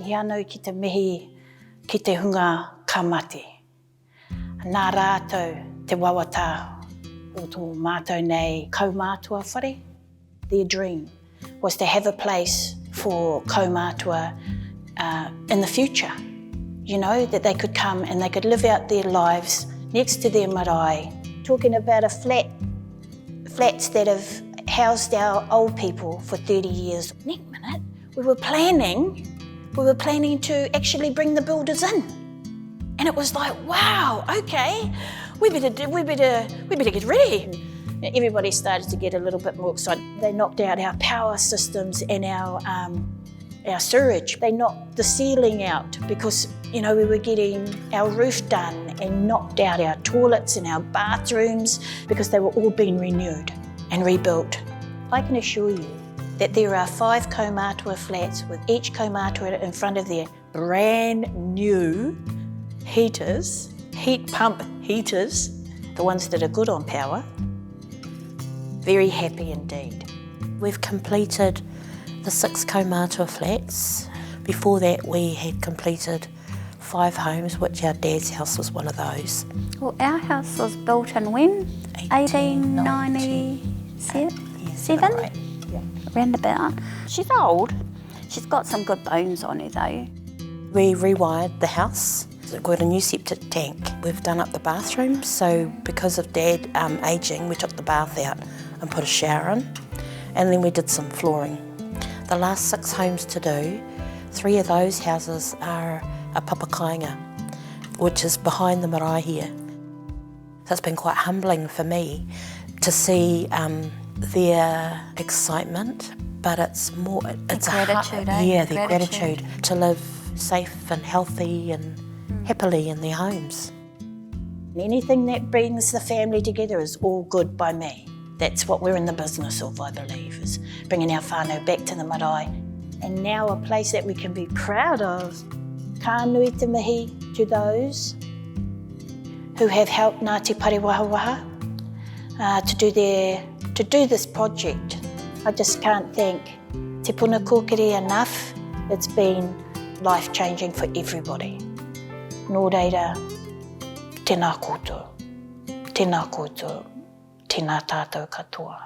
I anau ki te mihi ki te hunga kamati. Nā rātou te wawatā o tō mātou nei kaumātua whare. Their dream was to have a place for kaumātua in the future. You know, that they could come and they could live out their lives next to their marae. Talking about flats that have housed our old people for 30 years. Next minute, we were planning to actually bring the builders in. And it was like, wow, okay, we better get ready. Everybody started to get a little bit more excited. They knocked out our power systems and our sewage. They knocked the ceiling out because, you know, we were getting our roof done and knocked out our toilets and our bathrooms because they were all being renewed and rebuilt. I can assure you that there are 5 kaumātua flats with each kaumātua in front of their brand new heaters, heat pump heaters, the ones that are good on power. Very happy indeed. We've completed the 6 kaumātua flats. Before that we had completed 5 homes, which our dad's house was one of those. Well, our house was built in when? 1897? Right. Yeah. Round about. She's old. She's got some good bones on her though. We rewired the house. We've got a new septic tank. We've done up the bathroom, so because of Dad ageing, we took the bath out and put a shower in, and then we did some flooring. The last 6 homes to do, 3 of those houses are a papakainga, which is behind the marae here. So it's been quite humbling for me to see their excitement, but it's more, it's gratitude, the gratitude to live safe and healthy and happily in their homes. Anything that brings the family together is all good by me. That's what we're in the business of, I believe, is bringing our whānau back to the marae. And now a place that we can be proud of. Ka nui te mihi to those who have helped Ngāti Parewahawaha to do this project. I just can't thank Te Puna Kōkiri enough. It's been life-changing for everybody. Nō reira, tēnā koutou, tēnā tātou katoa.